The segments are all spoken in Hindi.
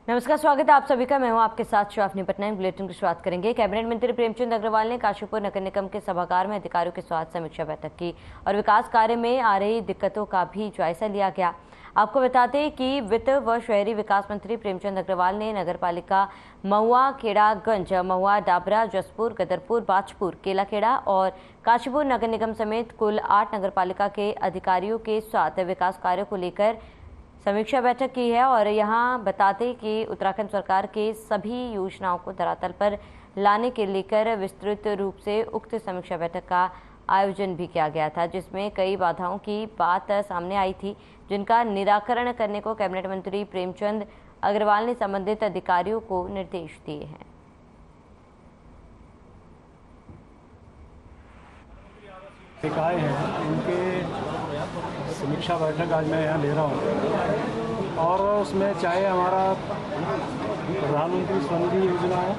नमस्कार, स्वागत है आप सभी का। मैं हूं आपके साथ श्रावनी पटनायक। बुलेटिन की शुरुआत करेंगे। कैबिनेट मंत्री प्रेमचंद अग्रवाल ने काशीपुर नगर निगम के सभागार में अधिकारियों के साथ समीक्षा बैठक की और विकास कार्य में आ रही दिक्कतों का भी जायजा लिया गया। आपको बता दें कि वित्त व शहरी विकास मंत्री प्रेमचंद अग्रवाल ने नगरपालिका महुआ, खेड़ागंज, महुआ, डाबरा, जसपुर, गदरपुर, बाजपुर, केलाखेड़ा और काशीपुर नगर निगम समेत कुल 8 नगरपालिका के अधिकारियों के साथ विकास कार्यों को लेकर समीक्षा बैठक की है। और यहां बताते कि उत्तराखंड सरकार के सभी योजनाओं को धरातल पर लाने के लेकर विस्तृत रूप से उक्त समीक्षा बैठक का आयोजन भी किया गया था, जिसमें कई बाधाओं की बात सामने आई थी, जिनका निराकरण करने को कैबिनेट मंत्री प्रेमचंद अग्रवाल ने संबंधित अधिकारियों को निर्देश दिए हैं। निकाय हैं उनके समीक्षा बैठक आज मैं यहाँ ले रहा हूँ और उसमें चाहे हमारा प्रधानमंत्री स्वनिधि योजना हो,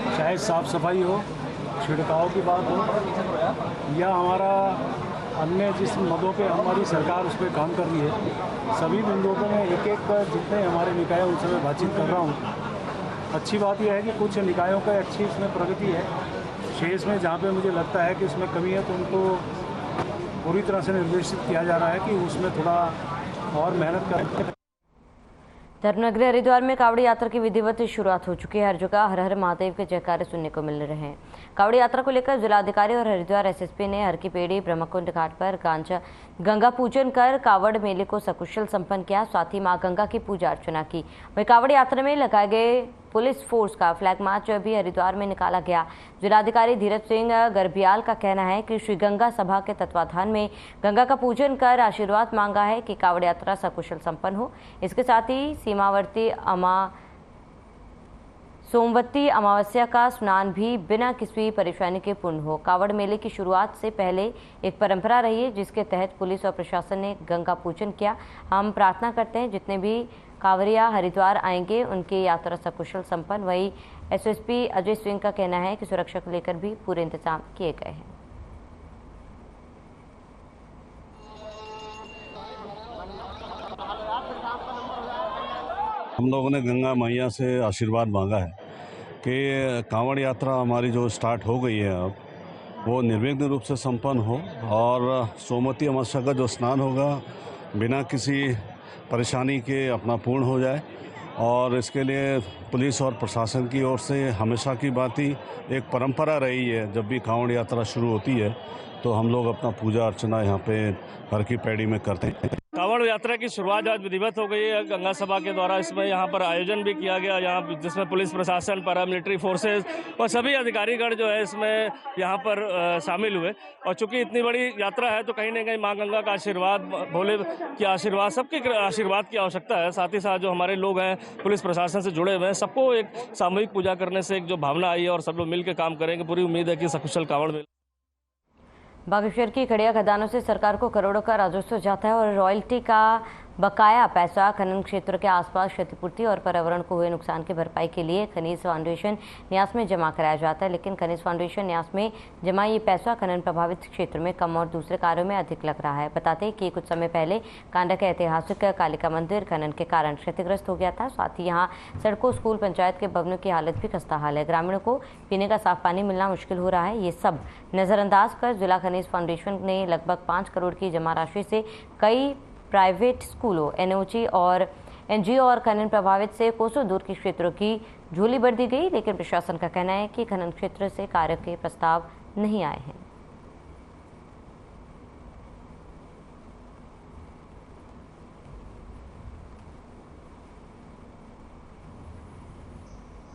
चाहे साफ सफाई हो, छिड़काव की बात हो, या हमारा अन्य जिस मदों पे हमारी सरकार उस पर काम कर रही है, सभी बिंदुओं पर मैं एक एक जितने हमारे निकाय उनसे मैं बातचीत कर रहा हूँ। अच्छी बात यह है कि कुछ निकायों का अच्छी इसमें प्रगति है। शेष में जहाँ पे मुझे लगता है कि उसमें कमी है तो उनको पूरी तरह से निर्देशित किया जा रहा है कि उसमें थोड़ा और मेहनत करें। धर्मनगरी हरिद्वार में कावड़ी यात्रा की विधिवत शुरुआत हो चुकी है। हर जगह हर हर महादेव के जयकारे सुनने को मिल रहे हैं। कावड़ी यात्रा को लेकर जिलाधिकारी और हरिद्वार एसएसपी ने हर की पेड़ी ब्रह्मकुंड घाट पर गंगा पूजन कर कावड़ मेले को सकुशल संपन्न किया। साथ ही मां गंगा की पूजा अर्चना की। वहीं कावड़ यात्रा में लगाए गए पुलिस फोर्स का फ्लैग मार्च भी हरिद्वार में निकाला गया। जिलाधिकारी धीरज सिंह गर्बियाल का कहना है कि श्री गंगा सभा के तत्वाधान में गंगा का पूजन कर आशीर्वाद मांगा है कि कावड़ यात्रा सकुशल संपन्न हो। इसके साथ ही सीमावर्ती सोमवती अमावस्या का स्नान भी बिना किसी परेशानी के पूर्ण हो। कावड़ मेले की शुरुआत से पहले एक परंपरा रही है, जिसके तहत पुलिस और प्रशासन ने गंगा पूजन किया। हम प्रार्थना करते हैं जितने भी कांवरिया हरिद्वार आएंगे उनकी यात्रा सकुशल संपन्न। वहीं एसएसपी अजय सिंह का कहना है कि सुरक्षा को लेकर भी पूरे इंतजाम किए गए हैं। हम लोगों ने गंगा मैया से आशीर्वाद मांगा है कि कांवड़ यात्रा हमारी जो स्टार्ट हो गई है अब वो निर्विघ्न रूप से संपन्न हो और सोमवती अमावस्या का जो स्नान होगा बिना किसी परेशानी के अपना पूर्ण हो जाए। और इसके लिए पुलिस और प्रशासन की ओर से हमेशा की बात ही एक परंपरा रही है, जब भी कांवड़ यात्रा शुरू होती है तो हम लोग अपना पूजा अर्चना यहाँ पे हर की पैड़ी में करते हैं। कांवड़ यात्रा की शुरुआत आज विधिवत हो गई है गंगा सभा के द्वारा। इसमें यहाँ पर आयोजन भी किया गया, यहाँ जिसमें पुलिस प्रशासन, पैरामिलिट्री फोर्सेस और सभी अधिकारीगण जो है इसमें यहाँ पर शामिल हुए। और चूंकि इतनी बड़ी यात्रा है तो कहीं ना कहीं माँ गंगा का आशीर्वाद, भोले की आशीर्वाद, सबके आशीर्वाद की आवश्यकता है। साथ ही साथ जो हमारे लोग हैं पुलिस प्रशासन से जुड़े हुए हैं, सबको एक सामूहिक पूजा करने से एक जो भावना आई है और सब लोग मिल के काम करेंगे। पूरी उम्मीद है कि सकुशल कांवड़ मेला। बागेश्वर की खड़िया खदानों से सरकार को करोड़ों का राजस्व जाता है और रॉयल्टी का बकाया पैसा खनन क्षेत्र के आसपास क्षतिपूर्ति और पर्यावरण को हुए नुकसान की भरपाई के लिए खनिज फाउंडेशन न्यास में जमा कराया जाता है। लेकिन खनिज फाउंडेशन न्यास में जमा ये पैसा खनन प्रभावित क्षेत्र में कम और दूसरे कार्यों में अधिक लग रहा है। बताते हैं कि कुछ समय पहले कांडा के ऐतिहासिक कालिका मंदिर खनन के कारण क्षतिग्रस्त हो गया था। साथ ही यहाँ सड़कों, स्कूल, पंचायत के भवनों की हालत भी खस्ता हाल है। ग्रामीणों को पीने का साफ पानी मिलना मुश्किल हो रहा है। ये सब नज़रअंदाज कर जिला खनिज फाउंडेशन ने लगभग 5 करोड़ की जमा राशि से कई प्राइवेट स्कूलों, एनओजी और एनजीओ और खनन प्रभावित से कोसों दूर के क्षेत्रों की झोली भर दी गई। लेकिन प्रशासन का कहना है कि खनन क्षेत्र से कार्य के प्रस्ताव नहीं आए हैं।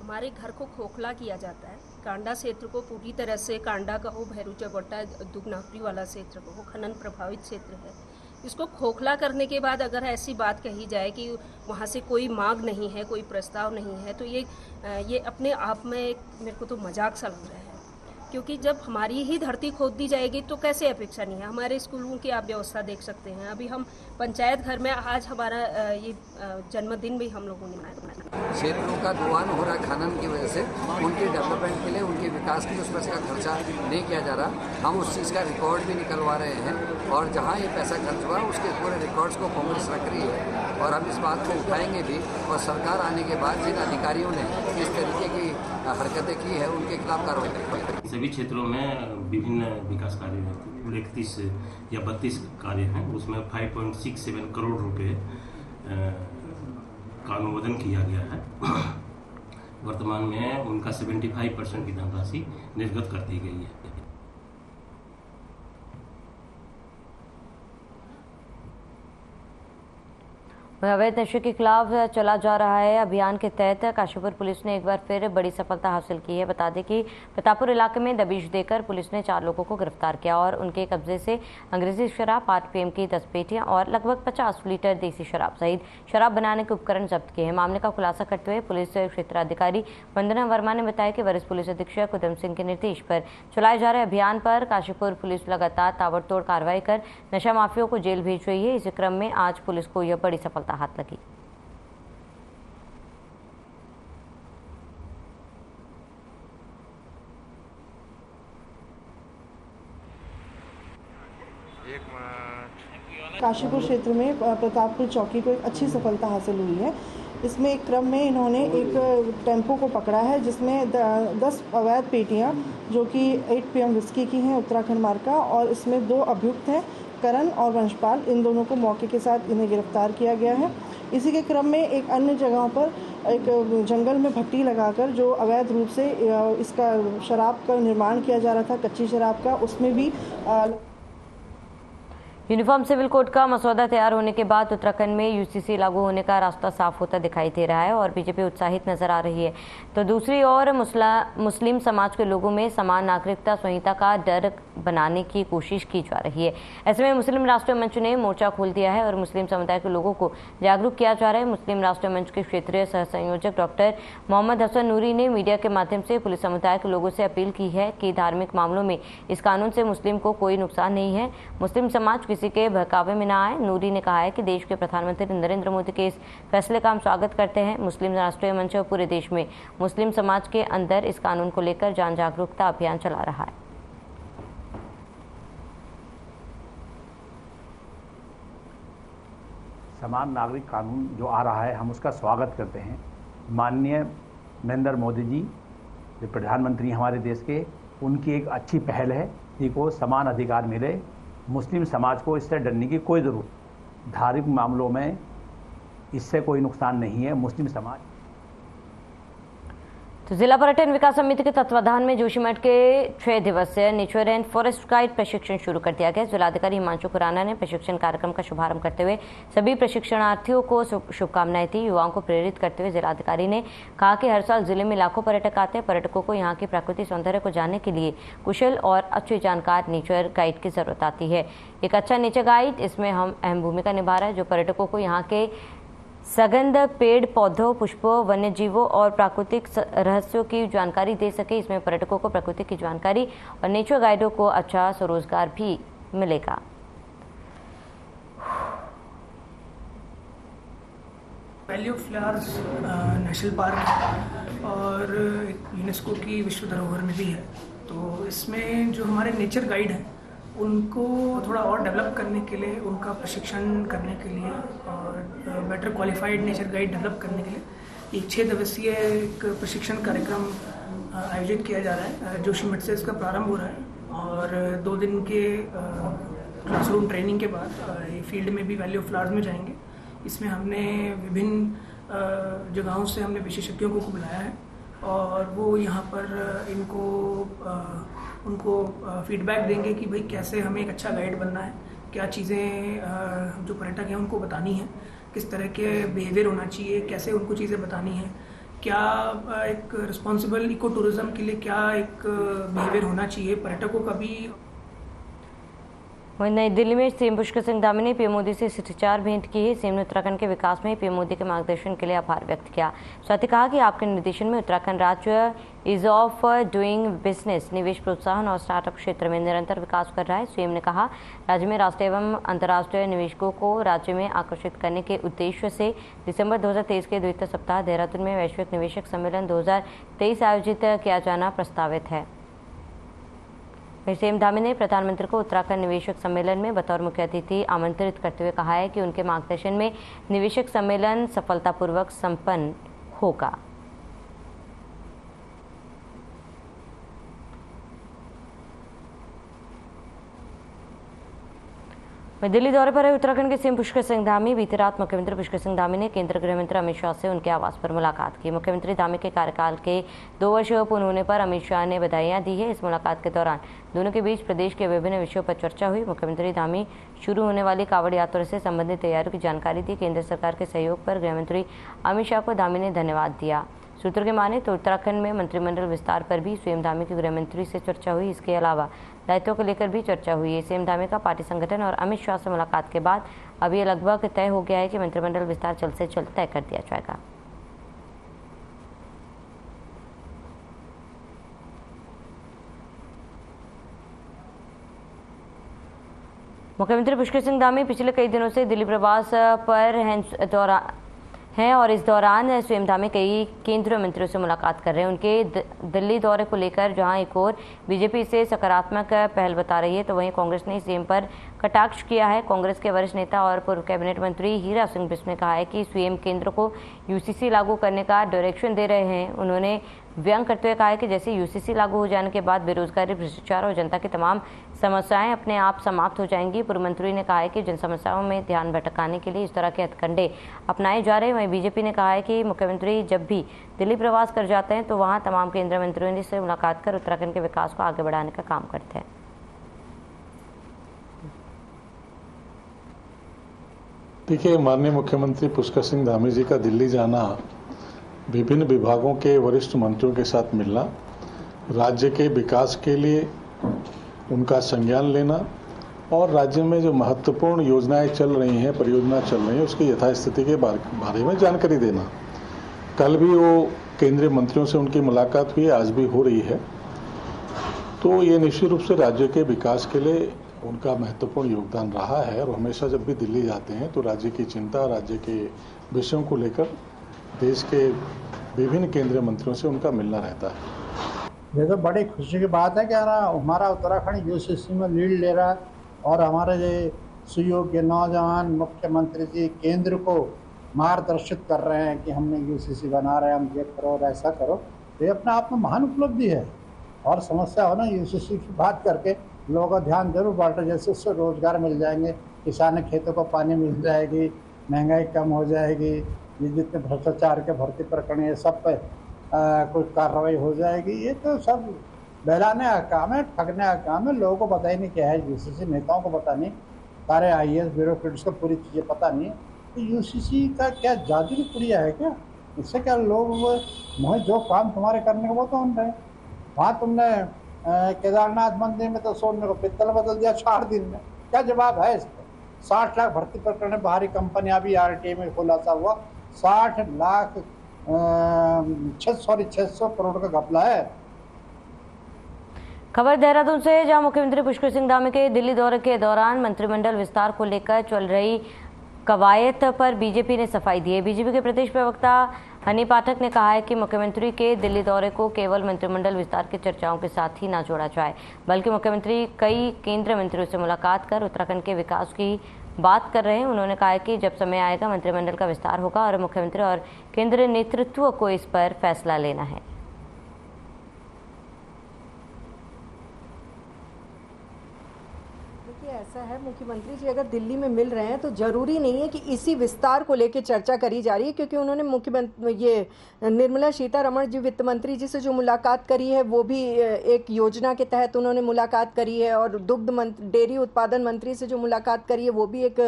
हमारे घर को खोखला किया जाता है। कांडा क्षेत्र को पूरी तरह से, कांडा का हो, भैरू चबट्टा, दुगनापरी वाला क्षेत्र को हो, खनन प्रभावित क्षेत्र है। इसको खोखला करने के बाद अगर ऐसी बात कही जाए कि वहाँ से कोई मांग नहीं है, कोई प्रस्ताव नहीं है, तो ये अपने आप में मेरे को तो मजाक सा लग रहा है क्योंकि जब हमारी ही धरती खोद दी जाएगी तो कैसे अपेक्षा नहीं है। हमारे स्कूलों की आप व्यवस्था देख सकते हैं। अभी हम पंचायत घर में आज हमारा ये जन्मदिन भी हम लोगों ने मनाया। क्षेत्रों का दुआन हो रहा खनन की वजह से उनके डेवलपमेंट के लिए, उनके विकास के लिए उसमें का खर्चा नहीं किया जा रहा। हम उस चीज़ का रिकॉर्ड भी निकलवा रहे हैं और जहाँ ये पैसा खर्च हुआ उसके पूरे रिकॉर्ड्स को कांग्रेस रख रही है और हम इस बात को उठाएंगे भी। और सरकार आने के बाद जिन अधिकारियों ने इस तरीके की हरकतें की है उनके खिलाफ कार्रवाई करेंगे। सभी क्षेत्रों में विभिन्न विकास कार्य हैं, 31 या 32 कार्य हैं, उसमें 5.67 करोड़ रुपए का अनुमोदन किया गया है। वर्तमान में उनका 75% की धनराशि निर्गत कर दी गई है। अवैध नशे के खिलाफ चला जा रहा है अभियान के तहत काशीपुर पुलिस ने एक बार फिर बड़ी सफलता हासिल की है। बता दें कि प्रतापपुर इलाके में दबिश देकर पुलिस ने 4 लोगों को गिरफ्तार किया और उनके कब्जे से अंग्रेजी शराब, 8 PM की 10 पेटियां और लगभग 50 लीटर देसी शराब सहित शराब बनाने के उपकरण जब्त किए हैं। मामले का खुलासा करते हुए पुलिस क्षेत्राधिकारी वंदना वर्मा ने बताया कि वरिष्ठ पुलिस अधीक्षक उधम सिंह के निर्देश पर चलाए जा रहे अभियान पर काशीपुर पुलिस लगातार ताबड़तोड़ कार्रवाई कर नशा माफियों को जेल भेज रही है। इसी क्रम में आज पुलिस को यह बड़ी सफलता हाथ लगी। काशीपुर क्षेत्र में प्रतापपुर चौकी को एक अच्छी सफलता हासिल हुई है। इसमें एक क्रम में इन्होंने एक टेम्पो को पकड़ा है जिसमें 10 अवैध पेटियां जो कि 8 PM विस्की की हैं, उत्तराखंड मार्का, और इसमें 2 अभियुक्त हैं, करण और वंशपाल। इन दोनों को मौके के साथ इन्हें गिरफ्तार किया गया है। इसी के क्रम में एक अन्य जगहों पर एक जंगल में भट्टी लगाकर जो अवैध रूप से इसका शराब का निर्माण किया जा रहा था, कच्ची शराब का, उसमें भी यूनिफॉर्म सिविल कोड का मसौदा तैयार होने के बाद उत्तराखंड में UCC लागू होने का रास्ता साफ होता दिखाई दे रहा है और बीजेपी उत्साहित नजर आ रही है। तो दूसरी ओर मुस्लिम समाज के लोगों में समान नागरिकता संहिता का डर बनाने की कोशिश की जा रही है। ऐसे में मुस्लिम राष्ट्रीय मंच ने मोर्चा खोल दिया है और मुस्लिम समुदाय के लोगों को जागरूक किया जा रहा है। मुस्लिम राष्ट्रीय मंच के क्षेत्रीय सह संयोजक डॉक्टर मोहम्मद हसन नूरी ने मीडिया के माध्यम से पुलिस समुदाय के लोगों से अपील की है कि धार्मिक मामलों में इस कानून से मुस्लिम को कोई नुकसान नहीं है, मुस्लिम समाज किसी के बहकावे में न आए। नूरी ने कहा है कि देश के प्रधानमंत्री नरेंद्र मोदी के इस फैसले का हम स्वागत करते हैं। मुस्लिम राष्ट्रीय मंच पूरे देश में मुस्लिम समाज के अंदर इस कानून को लेकर जन जागरूकता अभियान चला रहा है। समान नागरिक कानून जो आ रहा है हम उसका स्वागत करते हैं। माननीय नरेंद्र मोदी जी जो प्रधानमंत्री हमारे देश के, उनकी एक अच्छी पहल है कि को समान अधिकार मिले। मुस्लिम समाज को इससे डरने की कोई ज़रूरत, धार्मिक मामलों में इससे कोई नुकसान नहीं है। मुस्लिम समाज तो जिला पर्यटन विकास समिति के तत्वाधान में जोशीमठ के 6 दिवसीय नेचर एंड फॉरेस्ट गाइड प्रशिक्षण शुरू कर दिया गया। जिलाधिकारी हिमांशु खुराना ने प्रशिक्षण कार्यक्रम का शुभारंभ करते हुए सभी प्रशिक्षणार्थियों को शुभकामनाएं दी। युवाओं को प्रेरित करते हुए जिलाधिकारी ने कहा कि हर साल जिले में लाखों पर्यटक आते हैं। पर्यटकों को यहाँ के प्राकृतिक सौंदर्य को जानने के लिए कुशल और अच्छे जानकार नेचर गाइड की जरूरत आती है। एक अच्छा नेचर गाइड इसमें अहम भूमिका निभा रहा है, जो पर्यटकों को यहाँ के सगंध, पेड़ पौधों, पुष्पों, वन्य जीवों और प्राकृतिक रहस्यों की जानकारी दे सके। इसमें पर्यटकों को प्रकृति की जानकारी और नेचर गाइडों को अच्छा स्वरोजगार भी मिलेगा। Valley of flowers national park और यूनेस्को की विश्व धरोहर में भी है। तो इसमें जो हमारे नेचर गाइड हैं उनको थोड़ा और डेवलप करने के लिए, उनका प्रशिक्षण करने के लिए और better qualified nature guide develop करने के लिए एक 6 दिवसीय एक प्रशिक्षण कार्यक्रम आयोजित किया जा रहा है। जोशीमठ से इसका प्रारंभ हो रहा है और 2 दिन के क्लासरूम ट्रेनिंग के बाद ये फील्ड में भी वैली ऑफ फ्लावर्स में जाएंगे। इसमें हमने विभिन्न जगहों से हमने विशेषज्ञों को बुलाया है और वो यहाँ पर उनको फीडबैक देंगे कि भाई कैसे हमें एक अच्छा गाइड बनना है, क्या चीज़ें जो पर्यटक हैं उनको बतानी है, किस तरह के बिहेवियर होना चाहिए, कैसे उनको चीज़ें बतानी है, क्या एक रिस्पॉन्सिबल इको टूरिज़्म के लिए क्या एक बिहेवियर होना चाहिए पर्यटकों का भी। वहीं नई दिल्ली में सीएम पुष्कर सिंह धामी ने पीएम मोदी से शिष्टाचार भेंट की है। सीएम ने उत्तराखंड के विकास में पीएम मोदी के मार्गदर्शन के लिए आभार व्यक्त किया। साथ ही कहा कि आपके निर्देशन में उत्तराखंड राज्य ईज ऑफ डूइंग बिजनेस, निवेश प्रोत्साहन और स्टार्टअप क्षेत्र में निरंतर विकास कर रहा है। सीएम ने कहा, राज्य में राष्ट्रीय एवं अंतर्राष्ट्रीय निवेशकों को राज्य में आकर्षित करने के उद्देश्य से दिसंबर 2023 के द्वितीय सप्ताह देहरादून में वैश्विक निवेशक सम्मेलन 2023 आयोजित किया जाना प्रस्तावित है। सीएम धामी ने प्रधानमंत्री को उत्तराखंड निवेशक सम्मेलन में बतौर मुख्य अतिथि आमंत्रित करते हुए कहा है कि उनके मार्गदर्शन में निवेशक सम्मेलन सफलतापूर्वक संपन्न होगा। दिल्ली दौरे पर है उत्तराखंड के सीएम पुष्कर सिंह धामी। बीती रात मुख्यमंत्री पुष्कर सिंह धामी ने केंद्रीय गृह मंत्री अमित शाह से उनके आवास पर मुलाकात की। मुख्यमंत्री धामी के कार्यकाल के 2 वर्ष पूर्ण होने पर अमित शाह ने बधाइयां दी है। इस मुलाकात के दौरान दोनों के बीच प्रदेश के विभिन्न विषयों पर चर्चा हुई। मुख्यमंत्री धामी शुरू होने वाली कांवड़ यात्रा से संबंधित तैयारियों की जानकारी दी। केंद्र सरकार के सहयोग पर गृह मंत्री अमित शाह को धामी ने धन्यवाद दिया। सूत्रों के माने तो उत्तराखंड में मंत्रिमंडल विस्तार पर भी सीएम धामी की गृह मंत्री से चर्चा हुई। इसके अलावा दायित्वों को लेकर भी चर्चा हुई है। सीएम धामी का पार्टी संगठन और अमित शाह से मुलाकात के बाद अब ये लगभग तय हो गया है कि मंत्रिमंडल विस्तार जल्द से जल्द तय कर दिया जाएगा। मुख्यमंत्री पुष्कर सिंह धामी पिछले कई दिनों से दिल्ली प्रवास पर हैं और इस दौरान सीएम धामी कई केंद्रीय मंत्रियों से मुलाकात कर रहे हैं। उनके दिल्ली दौरे को लेकर जहां एक और बीजेपी इसे सकारात्मक पहल बता रही है, तो वहीं कांग्रेस ने सीएम पर कटाक्ष किया है। कांग्रेस के वरिष्ठ नेता और पूर्व कैबिनेट मंत्री हीरा सिंह बिश्ट ने कहा है कि सीएम केंद्र को यूसीसी लागू करने का डायरेक्शन दे रहे हैं। उन्होंने व्यंग करते हुए कहा है कि जैसे यूसीसी लागू हो जाने के बाद बेरोजगारी, भ्रष्टाचार और जनता की तमाम समस्याएं अपने आप समाप्त हो जाएंगी। पूर्व मंत्री ने कहा है कि जन समस्याओं में ध्यान भटकाने के लिए इस तरह के हथकंडे अपनाए जा रहे हैं। वहीं बीजेपी ने कहा है कि मुख्यमंत्री जब भी दिल्ली प्रवास कर जाते हैं तो वहां तमाम केंद्रीय मंत्रियों से मुलाकात कर उत्तराखंड के विकास को आगे बढ़ाने का काम करते हैं। देखिए, माननीय मुख्यमंत्री पुष्कर सिंह धामी जी का दिल्ली जाना, विभिन्न विभागों के वरिष्ठ मंत्रियों के साथ मिलना, राज्य के विकास के लिए उनका संज्ञान लेना और राज्य में जो महत्वपूर्ण योजनाएं चल रही हैं, परियोजना चल रही हैं, उसकी यथास्थिति के बारे में जानकारी देना। कल भी वो केंद्रीय मंत्रियों से उनकी मुलाकात हुई, आज भी हो रही है। तो ये निश्चित रूप से राज्य के विकास के लिए उनका महत्वपूर्ण योगदान रहा है और हमेशा जब भी दिल्ली जाते हैं तो राज्य की चिंता, राज्य के विषयों को लेकर देश के विभिन्न केंद्रीय मंत्रियों से उनका मिलना रहता है। ये तो बड़ी खुशी की बात है कि हमारा उत्तराखंड यूसीसी में लीड ले रहा है और हमारे ये सुयोग्य नौजवान मुख्यमंत्री जी केंद्र को मार्गदर्शित कर रहे हैं कि हमने यूसीसी बना रहे हैं, हम ये करो और ऐसा करो। ये अपने आप में महान उपलब्धि है और समस्या हो ना, यूसीसी की बात करके लोगों का ध्यान जरूर बांटे, जैसे उससे रोजगार मिल जाएंगे, किसान खेतों को पानी मिल जाएगी, महंगाई कम हो जाएगी, ये जितने भ्रष्टाचार के भर्ती प्रकरण ये सब पे कुछ कार्रवाई हो जाएगी। ये तो सब बहलाने का काम है, ठगने का काम है। लोगों को पता ही नहीं क्या है यूसीसी, नेताओं को पता नहीं, सारे IAS ब्यूरोक्रेट्स को पूरी चीज़ें पता नहीं है। तो यूसीसी का क्या जादू की पुड़िया है क्या? इससे क्या लोग मुझे जो काम तुम्हारे करने को वो तो हम रहे। वहाँ तुमने केदारनाथ मंदिर में तो सोने को पित्तल बदल दिया 4 दिन में, क्या जवाब है इस पर? 60 लाख भर्ती प्रकरण बाहरी कंपनियां भी RTA में खुलासा हुआ, 60 लाख 600 करोड़ का घपला है। खबर देहरादून से, जहां मुख्यमंत्री पुष्कर सिंह धामी के दिल्ली दौरे के दौरान मंत्रिमंडल विस्तार को लेकर चल रही कवायद पर बीजेपी ने सफाई दी है। बीजेपी के प्रदेश प्रवक्ता हनी पाठक ने कहा है कि मुख्यमंत्री के दिल्ली दौरे को केवल मंत्रिमंडल विस्तार की चर्चाओं के साथ ही ना जोड़ा जाए, बल्कि मुख्यमंत्री कई केंद्रीय मंत्रियों से मुलाकात कर उत्तराखंड के विकास की बात कर रहे हैं। उन्होंने कहा है कि जब समय आएगा मंत्रिमंडल का विस्तार होगा और मुख्यमंत्री और केंद्रीय नेतृत्व को इस पर फैसला लेना है। ऐसा है, मुख्यमंत्री जी अगर दिल्ली में मिल रहे हैं तो जरूरी नहीं है कि इसी विस्तार को लेकर चर्चा करी जा रही है, क्योंकि उन्होंने मुख्यमंत्री ये निर्मला सीतारमण जी वित्त मंत्री जी से जो मुलाकात करी है वो भी एक योजना के तहत उन्होंने मुलाकात करी है, और डेयरी उत्पादन मंत्री से जो मुलाकात करी है वो भी एक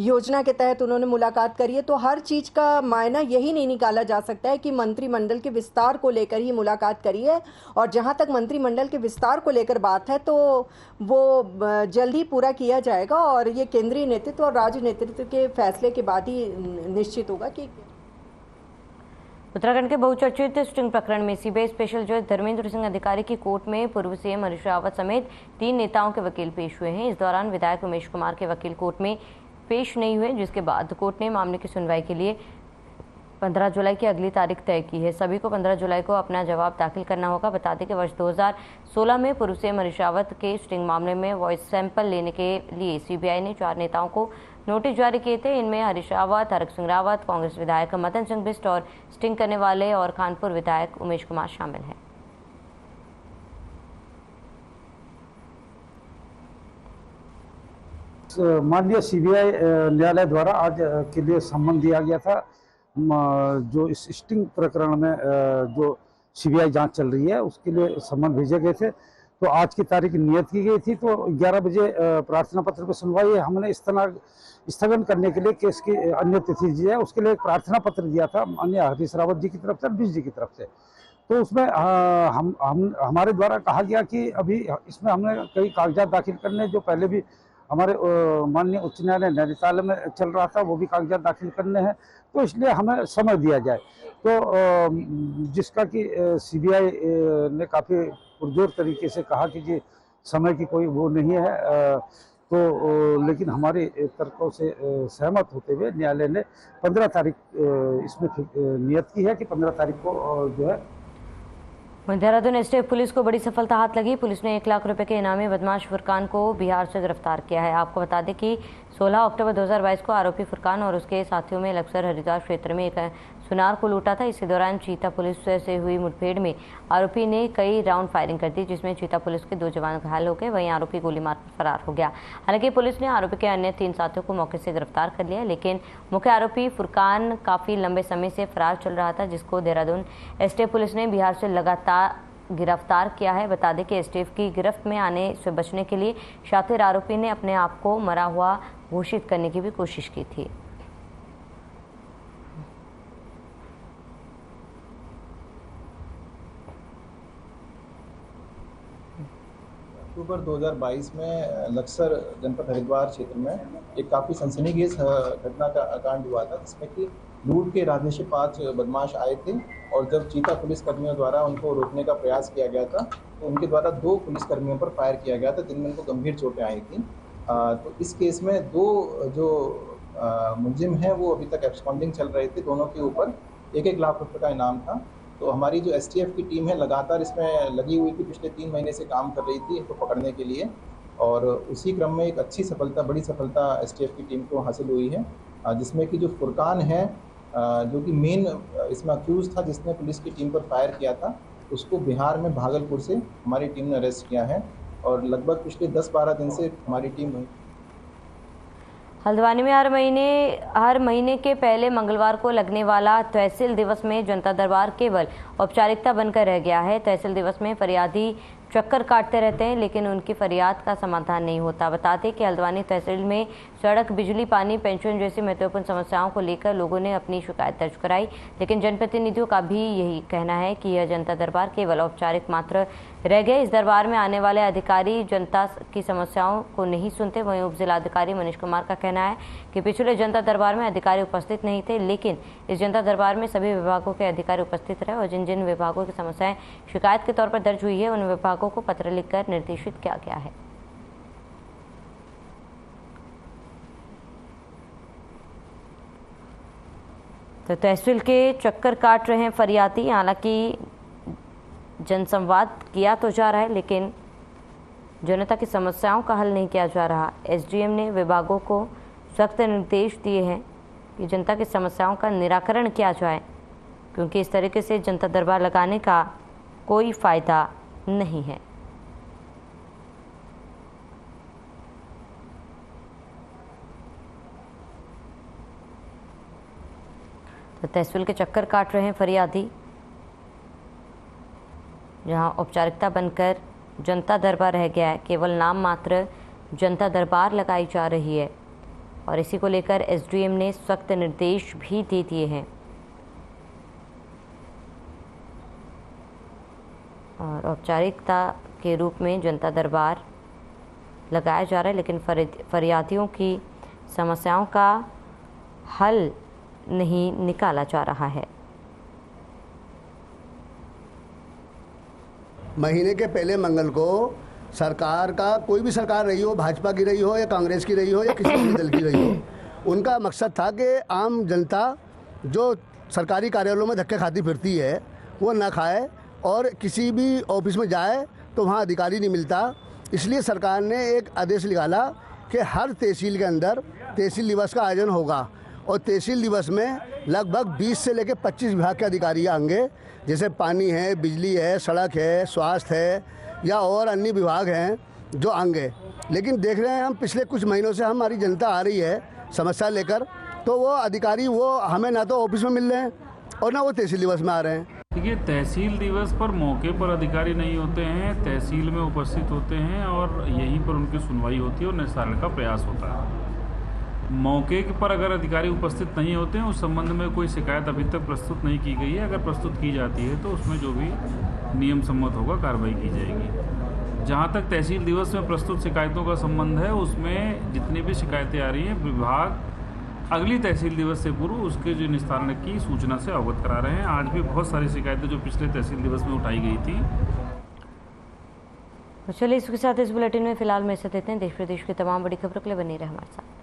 योजना के तहत उन्होंने मुलाकात करी है। तो हर चीज़ का मायना यही नहीं निकाला जा सकता है कि मंत्रिमंडल के विस्तार को लेकर ही मुलाकात करी है, और जहाँ तक मंत्रिमंडल के विस्तार को लेकर बात है तो वो जल्द ही पूरा किया जाएगा, और ये केंद्रीय नेतृत्व और राज्य नेतृत्व के फैसले के बाद ही निश्चित होगा कि उत्तराखंड के बहुचर्चित स्टिंग प्रकरण में सीबीआई स्पेशल जज धर्मेंद्र सिंह अधिकारी की कोर्ट में पूर्व सीएम हरीश रावत समेत 3 नेताओं के वकील पेश हुए हैं। इस दौरान विधायक उमेश कुमार के वकील कोर्ट में पेश नहीं हुए, जिसके बाद कोर्ट ने मामले की सुनवाई के लिए 15 जुलाई की अगली तारीख तय की है। सभी को 15 जुलाई को अपना जवाब दाखिल करना होगा। बता दें कि वर्ष 2016 में पूर्व सीएम हरीश रावत के स्टिंग मामले में वॉइस सैंपल लेने के लिए सीबीआई ने 4 नेताओं को नोटिस जारी किए थे। इनमें हरीश रावत, हरक सिंह रावत, कांग्रेस विधायक मदन सिंह बिष्ट और स्टिंग करने वाले और कानपुर विधायक उमेश कुमार शामिल हैं। माननीय सीबीआई न्यायालय द्वारा आज के लिए सम्मन दिया गया था। जो इस स्टिंग प्रकरण में जो सीबीआई जांच चल रही है उसके लिए सम्मन भेजे गए थे, तो आज की तारीख नियत की गई थी। तो 11 बजे प्रार्थना पत्र पर सुनवाई है। हमने स्थगन करने के लिए केस की अन्य तिथि दी है, उसके लिए एक प्रार्थना पत्र दिया था माननीय हरीश रावत जी की तरफ से और बिष्ट जी की तरफ से। तो उसमें हमारे द्वारा कहा गया कि अभी इसमें हमने कई कागजात दाखिल करने, जो पहले भी हमारे माननीय उच्च न्यायालय नैनीताल में चल रहा था वो भी कागजात दाखिल करने हैं, तो इसलिए हमें समय दिया जाए। तो जिसका कि सीबीआई ने काफ़ी पुरजोर तरीके से कहा कि जी समय की कोई वो नहीं है, तो लेकिन हमारे तर्कों से सहमत होते हुए न्यायालय ने 15 तारीख इसमें नियत की है कि 15 तारीख को जो है। देहरादून एसटीएफ पुलिस को बड़ी सफलता हाथ लगी। पुलिस ने 1 लाख रुपए के इनामी बदमाश फुरकान को बिहार से गिरफ्तार किया है। आपको बता दें कि 16 अक्टूबर 2022 को आरोपी फुरकान और उसके साथियों में लक्सर हरिद्वार क्षेत्र में एक सुनार को लूटा था। इसी दौरान चीता पुलिस से हुई मुठभेड़ में आरोपी ने कई राउंड फायरिंग कर दी, जिसमें चीता पुलिस के 2 जवान घायल हो गए। वहीं आरोपी गोली मारकर फरार हो गया। हालांकि पुलिस ने आरोपी के अन्य 3 साथियों को मौके से गिरफ्तार कर लिया, लेकिन मुख्य आरोपी फुरकान काफी लंबे समय से फरार चल रहा था, जिसको देहरादून एसटीएफ पुलिस ने बिहार से लगातार गिरफ्तार किया है। बता दें कि एसटीएफ की गिरफ्त में आने से बचने के लिए शातिर आरोपी ने अपने आप को मरा हुआ घोषित करने की भी कोशिश की थी। अक्टूबर 2022 में लक्सर जनपद हरिद्वार क्षेत्र में एक काफ़ी सनसनीखेज घटना का कांड हुआ था, जिसमें कि लूट के इरादे से 5 बदमाश आए थे, और जब चीता पुलिस कर्मियों द्वारा उनको रोकने का प्रयास किया गया था तो उनके द्वारा 2 पुलिसकर्मियों पर फायर किया गया था, जिनमें उनको गंभीर चोटें आई थी। तो इस केस में 2 जो मुलजिम हैं वो अभी तक एब्सकॉन्डिंग चल रहे थे। दोनों के ऊपर 1-1 लाख रुपये का इनाम था। तो हमारी जो एसटीएफ की टीम है लगातार इसमें लगी हुई थी, पिछले 3 महीने से काम कर रही थी इनको पकड़ने के लिए, और उसी क्रम में एक अच्छी सफलता, बड़ी सफलता एसटीएफ की टीम को हासिल हुई है, जिसमें कि जो फुरकान है जो कि मेन इसमें अक्यूज़ था जिसने पुलिस की टीम पर फायर किया था, उसको बिहार में भागलपुर से हमारी टीम ने अरेस्ट किया है, और लगभग पिछले 10-12 दिन से हमारी टीम हल्द्वानी में हर महीने के पहले मंगलवार को लगने वाला तहसील दिवस में जनता दरबार केवल औपचारिकता बनकर रह गया है। तहसील दिवस में फरियादी चक्कर काटते रहते हैं, लेकिन उनकी फरियाद का समाधान नहीं होता। बता दें कि हल्द्वानी तहसील में सड़क, बिजली, पानी, पेंशन जैसी महत्वपूर्ण समस्याओं को लेकर लोगों ने अपनी शिकायत दर्ज कराई, लेकिन जनप्रतिनिधियों का भी यही कहना है कि यह जनता दरबार केवल औपचारिक मात्र रह गए। इस दरबार में आने वाले अधिकारी जनता की समस्याओं को नहीं सुनते। वहीं उप जिलाधिकारी मनीष कुमार का कहना है कि पिछले जनता दरबार में अधिकारी उपस्थित नहीं थे, लेकिन इस जनता दरबार में सभी विभागों के अधिकारी उपस्थित रहे, और जिन जिन विभागों की समस्याएं शिकायत के तौर पर दर्ज हुई है उन विभागों को पत्र लिखकर निर्देशित किया गया है। तो तहसील के चक्कर काट रहे हैं फरियादी। हालांकि जनसंवाद किया तो जा रहा है, लेकिन जनता की समस्याओं का हल नहीं किया जा रहा। एसडीएम ने विभागों को सख्त निर्देश दिए हैं कि जनता की समस्याओं का निराकरण किया जाए, क्योंकि इस तरीके से जनता दरबार लगाने का कोई फ़ायदा नहीं है। तो तहसील के चक्कर काट रहे हैं फरियादी, जहां औपचारिकता बनकर जनता दरबार रह गया है। केवल नाम मात्र जनता दरबार लगाई जा रही है और इसी को लेकर एसडीएम ने सख्त निर्देश भी दे दिए हैं और औपचारिकता के रूप में जनता दरबार लगाया जा रहा है, लेकिन फरियादियों की समस्याओं का हल नहीं निकाला जा रहा है। महीने के पहले मंगल को सरकार का, कोई भी सरकार रही हो, भाजपा की रही हो या कांग्रेस की रही हो या किसी भी दल की रही हो, उनका मकसद था कि आम जनता जो सरकारी कार्यालयों में धक्के खाती फिरती है वो ना खाए और किसी भी ऑफिस में जाए तो वहाँ अधिकारी नहीं मिलता। इसलिए सरकार ने एक आदेश निकाला कि हर तहसील के अंदर तहसील दिवस का आयोजन होगा और तहसील दिवस में लगभग 20 से लेकर 25 विभाग के अधिकारी आएंगे, जैसे पानी है, बिजली है, सड़क है, स्वास्थ्य है या और अन्य विभाग हैं जो आएंगे। लेकिन देख रहे हैं हम पिछले कुछ महीनों से हमारी जनता आ रही है समस्या लेकर, तो वो अधिकारी वो हमें ना तो ऑफिस में मिल रहे हैं और ना वो तहसील दिवस में आ रहे हैं। देखिए, तहसील दिवस पर मौके पर अधिकारी नहीं होते हैं, तहसील में उपस्थित होते हैं और यहीं पर उनकी सुनवाई होती है और निस्तारण का प्रयास होता है। मौके पर अगर अधिकारी उपस्थित नहीं होते हैं, उस संबंध में कोई शिकायत अभी तक प्रस्तुत नहीं की गई है। अगर प्रस्तुत की जाती है तो उसमें जो भी नियम सम्मत होगा कार्रवाई की जाएगी। जहाँ तक तहसील दिवस में प्रस्तुत शिकायतों का संबंध है, उसमें जितनी भी शिकायतें आ रही हैं, विभाग अगली तहसील दिवस से पूर्व उसके जो निस्तारण की सूचना से अवगत करा रहे हैं। आज भी बहुत सारी शिकायतें जो पिछले तहसील दिवस में उठाई गई थी। तो चलिए इसके साथ इस बुलेटिन में फिलहाल में इसे देते हैं। देश प्रदेश की तमाम बड़ी खबरों के लिए बने रहे हमारे साथ।